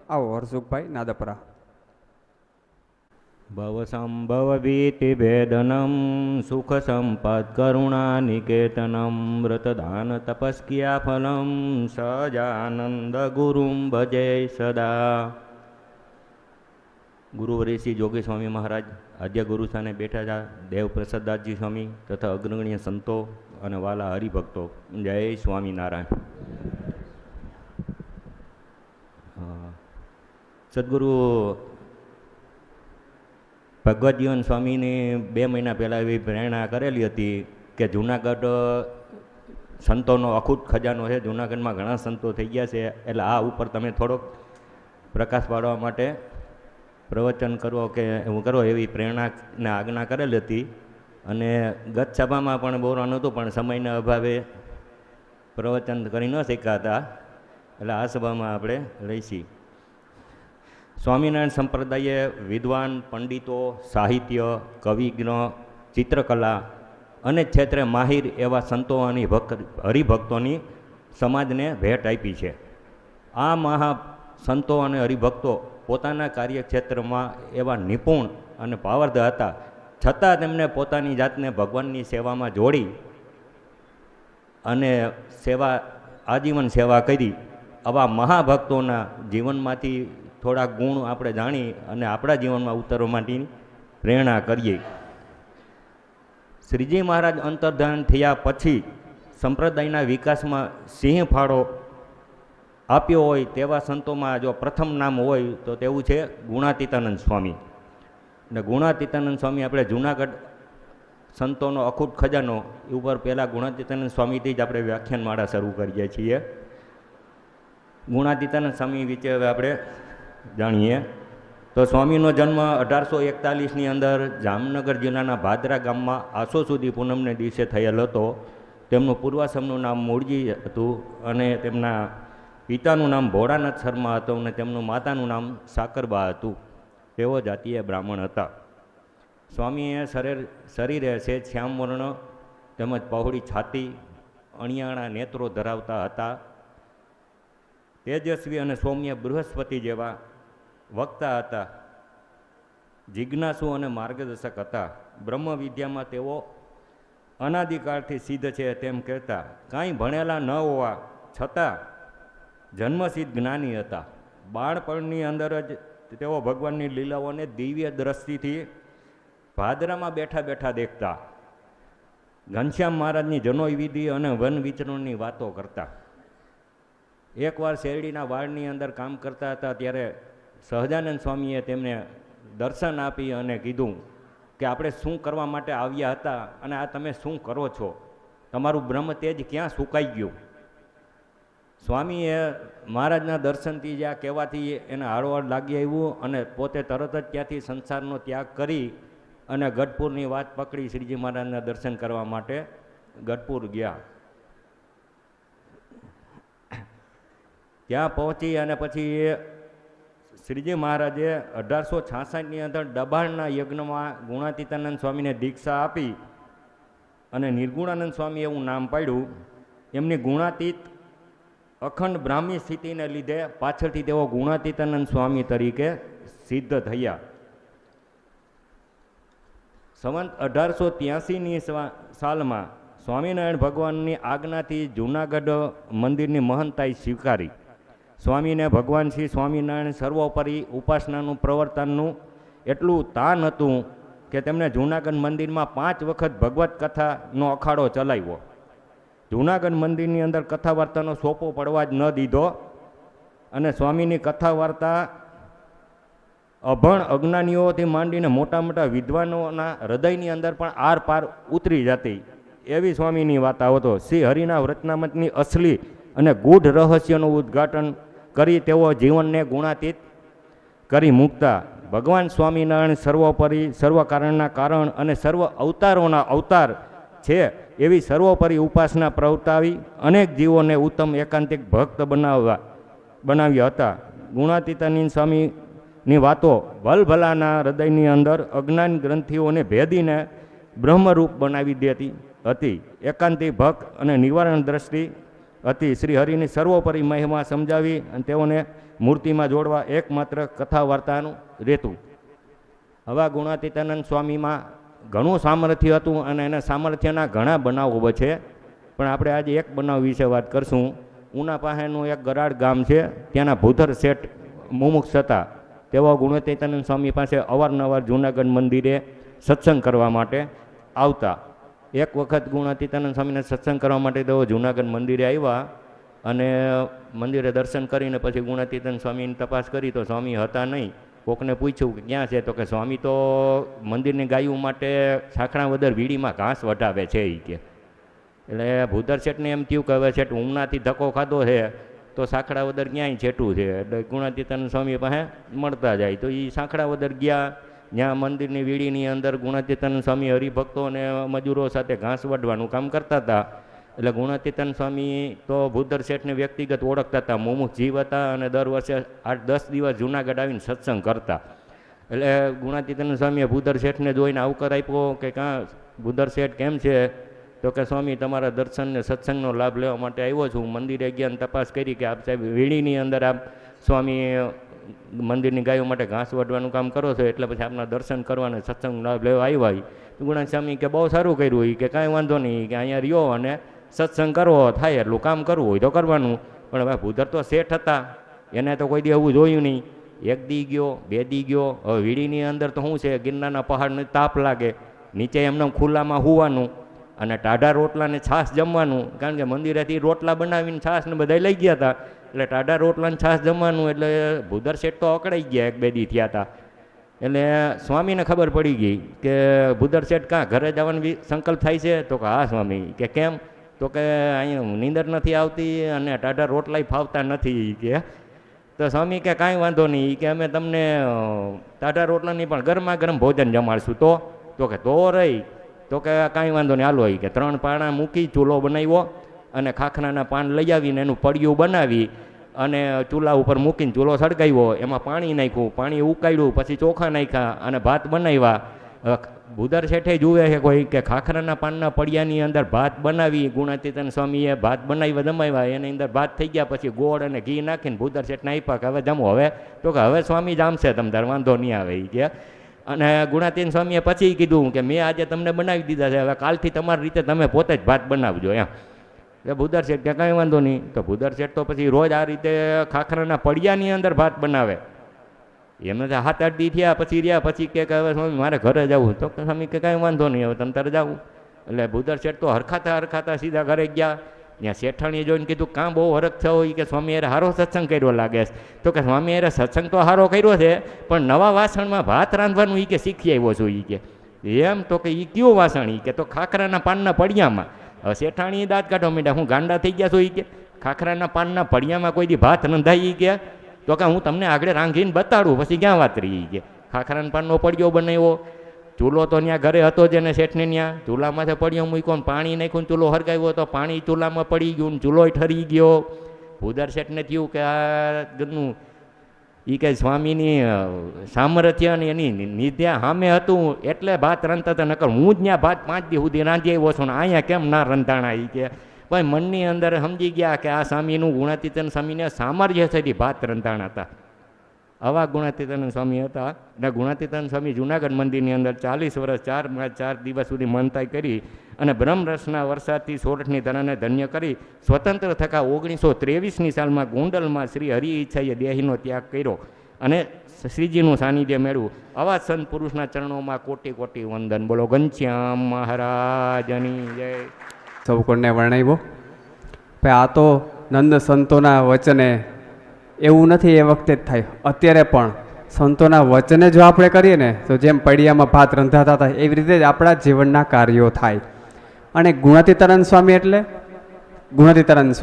આવો હરસુખભાઈ નાદપરા. ભવસંભવ ભીતિ ભેદનમ સુખ સંપદ કરુણા નિકેતનમ વ્રતદાન તપસ્ક્રિયા ફલમ સજાનંદ ગુરુમ ભજે સદા. ગુરુવરી શ્રી જોગી સ્વામી મહારાજ આદ્ય ગુરુ સ્થાને બેઠા છે દેવ પ્રસાદદાસજી સ્વામી તથા અગ્રગણ્ય સંતો અને વાલા હરિભક્તો, જય સ્વામિનારાયણ. સદગુરુ ભગવદજીવન સ્વામીની 2 મહિના પહેલાં એવી પ્રેરણા કરેલી હતી કે જૂનાગઢ સંતોનો અખૂટ ખજાનો છે, જૂનાગઢમાં ઘણા સંતો થઈ ગયા છે, એટલે આ ઉપર તમે થોડોક પ્રકાશ પાડવા માટે પ્રવચન કરવો કે હું કરો એવી પ્રેરણાને આજ્ઞા કરેલી હતી. અને ગત સભામાં પણ બોલવાનું હતું, પણ સમયના અભાવે પ્રવચન કરી ન શક્યા, એટલે આ સભામાં આપણે લઈશી. સ્વામિનારાયણ સંપ્રદાયે વિદ્વાન પંડિતો, સાહિત્ય, કવિજ્ઞ, ચિત્રકલા અને ક્ષેત્રે માહિર એવા સંતો અને હરિભક્તોની સમાજને ભેટ આપી છે. આ મહા સંતો અને હરિભક્તો પોતાના કાર્યક્ષેત્રમાં એવા નિપુણ અને પાવરદ હતા, છતાં તેમણે પોતાની જાતને ભગવાનની સેવામાં જોડી અને આજીવન સેવા કરી. આવા મહાભક્તોના જીવનમાંથી થોડા ગુણ આપણે જાણી અને આપણા જીવનમાં ઉતરવા માટેની પ્રેરણા કરીએ. શ્રીજી મહારાજ અંતર્ધાન થયા પછી સંપ્રદાયના વિકાસમાં સિંહ ફાળો આપ્યો હોય તેવા સંતોમાં જો પ્રથમ નામ હોય તો તેવું છે ગુણાતીતાનંદ સ્વામી. અને ગુણાતીતાનંદ સ્વામી આપણે જૂનાગઢ સંતોનો અખૂટ ખજાનો એ ઉપર પહેલાં ગુણાતીતાનંદ સ્વામીથી જ આપણે વ્યાખ્યાનમાળા શરૂ કરીએ છીએ. ગુણાતીતાનંદ સ્વામી વિશે હવે આપણે જાણીએ તો સ્વામીનો જન્મ 1841ની અંદર જામનગર જિલ્લાના ભાદરા ગામમાં આસો સુધી પૂનમને દિવસે થયેલ હતો. તેમનું પૂર્વાશ્રમનું નામ મૂળજી હતું અને તેમના પિતાનું નામ ભોળાનાથ શર્મા હતું અને તેમનું માતાનું નામ સાકરબા હતું. તેઓ જાતીય બ્રાહ્મણ હતા. સ્વામીએ શરીરે છે શ્યામવર્ણ તેમજ પહોળી છાતી, અણિયાળા નેત્રો ધરાવતા હતા. તેજસ્વી અને સૌમ્ય બૃહસ્પતિ જેવા વક્તા હતા. જિજ્ઞાસુ અને માર્ગદર્શક હતા. બ્રહ્મ વિદ્યામાં તેઓ અનાદિકાળથી સિદ્ધ છે તેમ કહેતા. કાંઈ ભણેલા ન હોવા છતાં જન્મસિદ્ધ જ્ઞાની હતા. બાળપણની અંદર જ તેઓ ભગવાનની લીલાઓને દિવ્ય દ્રષ્ટિથી ભાદરામાં બેઠા બેઠા દેખતા. ઘનશ્યામ મહારાજની જનોઈ વિધિ અને વન વિચરણની વાતો કરતા. એકવાર શેરડીના વાડની અંદર કામ કરતા હતા ત્યારે સહજાનંદ સ્વામીએ તેમને દર્શન આપી અને કીધું કે આપણે શું કરવા માટે આવ્યા હતા અને આ તમે શું કરો છો, તમારું બ્રહ્મ તેજ ક્યાં સુકાઈ ગયું. સ્વામીએ મહારાજના દર્શનથી જ્યાં કહેવાથી એને હાડવાડ લાગી આવ્યું અને પોતે તરત જ ત્યાંથી સંસારનો ત્યાગ કરી અને ગઢપુરની વાત પકડી શ્રીજી મહારાજના દર્શન કરવા માટે ગઢપુર ગયા. ત્યાં પહોંચી અને પછી શ્રીજી મહારાજે 1866ની અંદર દબાણના યજ્ઞમાં ગુણાતીતાનંદ સ્વામીને દીક્ષા આપી અને નિર્ગુણાનંદ સ્વામી એવું નામ પાડ્યું. એમની ગુણાતીત અખંડ બ્રાહ્મી સ્થિતિને લીધે પાછળથી તેઓ ગુણાતીતાનંદ સ્વામી તરીકે સિદ્ધ થયા. સંવંત 1883ની સાલમાં સ્વામિનારાયણ ભગવાનની આજ્ઞાથી જૂનાગઢ મંદિરની મહંતાઈ સ્વીકારી. સ્વામીને ભગવાન શ્રી સ્વામિનારાયણ સર્વોપરી ઉપાસનાનું પ્રવર્તનનું એટલું તાન હતું કે તેમણે જૂનાગઢ મંદિરમાં 5 વખત ભગવત કથાનો અખાડો ચલાવ્યો. જૂનાગઢ મંદિરની અંદર કથા વાર્તાનો સોપો પડવા જ ન દીધો અને સ્વામીની કથા વાર્તા અભણ અજ્ઞાનીઓથી માંડીને મોટા મોટા વિદ્વાનોના હૃદયની અંદર પણ આર પાર ઉતરી જતી એવી સ્વામીની વાર્તાઓ હતો. શ્રી હરિના વ્રતનામતની અસલી અને ગૂઢ રહસ્યનું ઉદ્ઘાટન કરી તેઓ જીવનને ગુણાતીત કરી મૂકતા. ભગવાન સ્વામિનારાયણ સર્વોપરી, સર્વ કારણના કારણ અને સર્વ અવતારોના અવતાર છે એવી સર્વોપરી ઉપાસના પ્રવર્તાવી અનેક જીવોને ઉત્તમ એકાંતિક ભક્ત બનાવ્યા હતા. ગુણાતીતાનંદ સ્વામીની વાતો ભલભલાના હૃદયની અંદર અજ્ઞાન ગ્રંથિઓને ભેદીને બ્રહ્મરૂપ બનાવી દેતી હતી. એકાંતિક ભક્ત અને નિવારણ દ્રષ્ટિ હતી. શ્રી હરિની સર્વોપરી મહિમા સમજાવી અને તેઓને મૂર્તિમાં જોડવા એકમાત્ર કથા વાર્તાનું રહેતું. હવે ગુણાતીતાનંદ સ્વામીમાં ઘણું સામર્થ્ય હતું અને એના સામર્થ્યના ઘણા બનાવો છે, પણ આપણે આજે એક બનાવ વિશે વાત કરશું. ઉના પાસેનું એક ગરાડ ગામ છે, ત્યાંના ભૂધર શેઠ મુમુક્ષ હતા. તેઓ ગુણાતીતાનંદ સ્વામી પાસે અવારનવાર જૂનાગઢ મંદિરે સત્સંગ કરવા માટે આવતા. એક વખત ગુણાતીતાનંદ સ્વામીને સત્સંગ કરવા માટે તેઓ જૂનાગઢ મંદિરે આવ્યા અને મંદિરે દર્શન કરીને પછી ગુણાતીતાનંદ સ્વામીની તપાસ કરી તો સ્વામી હતા નહીં. કોકને પૂછ્યું કે ક્યાં છે, તો કે સ્વામી તો મંદિરની ગાયો માટે સાંકણા વદર વીડીમાં ઘાસ વટાવે છે એ કે. એટલે ભૂધર શેઠને એમ થયું કે હવે શેઠ ઉમનાથી ધક્કો ખાધો છે તો સાંકડા વદર ક્યાંય છેટું છે. એટલે ગુણાતીતાનંદ સ્વામી પાસે મળતા જાય તો એ સાંકડા વદર ગયા. જ્યાં મંદિરની વીડીની અંદર ગુણાતીતાનંદ સ્વામી હરિભક્તો અને મજૂરો સાથે ઘાસ વઢવાનું કામ કરતા હતા. એટલે ગુણાતીતાનંદ સ્વામી તો ભૂધર શેઠને વ્યક્તિગત ઓળખતા હતા, મુમુક્ષ જીવ હતા અને દર વર્ષે 8-10 દિવસ જૂનાગઢ આવીને સત્સંગ કરતા. એટલે ગુણાતીતાનંદ સ્વામીએ ભૂધર શેઠને જોઈને આવકાર આપ્યો કે કાં ભૂધર શેઠ કેમ છે, તો કે સ્વામી તમારા દર્શન ને સત્સંગનો લાભ લેવા માટે આવ્યો છું. મંદિરે ગયા તપાસ કરી કે આપ સાહેબ વીડીની અંદર આપ સ્વામી મંદિરની ગાયો માટે ઘાસ વાઢવાનું કામ કરો છો, એટલે પછી આપના દર્શન કરવાને સત્સંગ લાભ લેવા આવ્યા. ગુણા સ્વામી કે બહુ સારું કર્યું કે કાંઈ વાંધો નહીં, કે અહીંયા રહ્યો અને સત્સંગ કરવો થાય એટલું કામ કરવું હોય તો કરવાનું. પણ હવે ભૂધર તો શેઠ હતા, એને તો કોઈ દી એવું જોયું નહીં. એક દી ગયો, 2 દી ગયો. હવે વીડીની અંદર તો શું છે, ગિરનારના પહાડને તાપ લાગે, નીચે એમને ખુલ્લામાં હોવાનું અને ટાઢા રોટલાને છાશ જમવાનું. કારણ કે મંદિરેથી રોટલા બનાવીને છાશ ને બધા લઈ ગયા હતા, એટલે ટાઢા રોટલાને છાશ જમવાનું. એટલે ભૂધર શેઠ તો અકળાઈ ગયા, 1-2 દી થયા હતા. એટલે સ્વામીને ખબર પડી ગઈ કે ભૂધર શેઠ કાં ઘરે જવાનો સંકલ્પ થાય છે, તો કે હા સ્વામી. કે કેમ, તો કે અહીંયા નીંદર નથી આવતી અને ટાઢા રોટલાય ફાવતા નથી કે. તો સ્વામી કે કાંઈ વાંધો નહીં, કે અમે તમને ટાઢા રોટલાની પણ ગરમા ગરમ ભોજન જમાડશું. તો કે તો રહી, તો કે કાંઈ વાંધો નહીં હાલો. કે 3 પાણા મૂકી ચૂલો બનાવ્યો અને ખાખરાના પાન લઈ આવીને એનું પડિયું બનાવી અને ચૂલા ઉપર મૂકીને ચૂલો સળગાવ્યો, એમાં પાણી નાખ્યું, પાણી ઉકાળ્યું, પછી ચોખા નાખ્યા અને ભાત બનાવ્યા. ભૂધર શેઠે જુએ છે કોઈ કે ખાખરાના પાનના પડિયાની અંદર ભાત બનાવી, ગુણાતીતાનંદ સ્વામીએ ભાત બનાવી જમાવ્યા, એની અંદર ભાત થઈ ગયા. પછી ગોળ અને ઘી નાખીને ભૂધર શેઠને આપ્યા કે હવે જમો. હવે તો કે હવે સ્વામી જામશે, તમ તાર વાંધો નહીં આવે એ કે. અને ગુણાતીતાનંદ સ્વામીએ પછી કીધું કે મેં આજે તમને બનાવી દીધા છે, હવે કાલથી તમારી રીતે તમે પોતે જ ભાત બનાવજો એમ. એટલે ભૂધર શેઠ કે કાંઈ વાંધો નહીં. તો ભૂધર શેઠ તો પછી રોજ આ રીતે ખાખરાના પડિયાની અંદર ભાત બનાવે. એમને 7-8 દી થયા પછી રહ્યા. પછી કે હવે સ્વામી મારે ઘરે જવું. તો સ્વામી કે કાંઈ વાંધો નહીં, હવે તમે તારે જવું. એટલે ભૂધર શેઠ તો હરખાતા સીધા ઘરે ગયા. ત્યાં શેઠાણીએ જોઈને કીધું કાં બહુ હરખ થયો હોય, કે સ્વામી યાર સારો સત્સંગ કર્યો લાગે છે. તો કે સ્વામી યાર સત્સંગ તો સારો કર્યો છે, પણ નવા વાસણમાં ભાત રાંધવાનું એ કે શીખી આવ્યો છું એ કે. એમ, તો કે એ કયું વાસણ? એ કે તો ખાખરાના પાનના પડિયામાં. હવે શેઠાણીએ દાંત કાઢવા માંડ્યા, હું ગાંડા થઈ ગયા છું એ કે. ખાખરાના પાનના પડિયામાં કોઈ દી ભાત રંધાઈ એ કે. તો કે હું તમને આગળ રાંધીને બતાડું, પછી ક્યાં વાત રહી કે. ખાખરાના પાનનો પડિયો બનાવ્યો, ચૂલો તો ત્યાં ઘરે હતો જ ને શેઠને ત્યાં. ચૂલામાંથી પડિયો મૂક્યો, પાણી નાખ્યું, ચૂલો હરગાવ્યો તો પાણી ચૂલામાં પડી ગયું, ચૂલો ઠરી ગયો. ભૂધર શેઠને થયું કે આ ગનું એ કે સ્વામીની સામર્થ્ય અને એની નિધ્યા સામે હતું એટલે ભાત રાંધતા હતા, નકર હું જ ત્યાં ભાત 5 દી સુધી રાંધી આવ્યો છું ને અહીંયા કેમ ના રંધાણા એ કે. ભાઈ મનની અંદર સમજી ગયા કે આ સ્વામીનું ગુણાતીતાનંદ સ્વામીને સામર્થ્ય થતી ભાત રંધાણા હતા. આવા ગુણાતીતાનંદ સ્વામી હતા. અને ગુણાતીતાનંદ સ્વામી જૂનાગઢ મંદિરની અંદર 40 વર્ષ 4 દિવસ સુધી મનતાઈ કરી અને બ્રહ્મરસના વરસાદથી સોરઠની ધરાને ધન્ય કરી સ્વતંત્ર થતા 1923ની સાલમાં ગોંડલમાં શ્રી હરિ ઈચ્છાએ દેહીનો ત્યાગ કર્યો અને શ્રીજીનું સાનિધ્ય મેળવ્યું. આવા સંત પુરુષના ચરણોમાં કોટી કોટી વંદન. બોલો ઘનશ્યામ મહારાજની જય. સૌ કોને વર્ણવ્યો. આ તો નંદ સંતોના વચને એવું નથી એ વખતે જ થાય, અત્યારે પણ સંતોના વચને જો આપણે કરીએ ને તો જેમ પડિયામાં ભાત રંધાતા હતા એવી રીતે જ આપણા જીવનના કાર્યો થાય. અને ગુણાતીતાનંદ સ્વામી એટલે ગુણાતીતાનંદ સ્વામી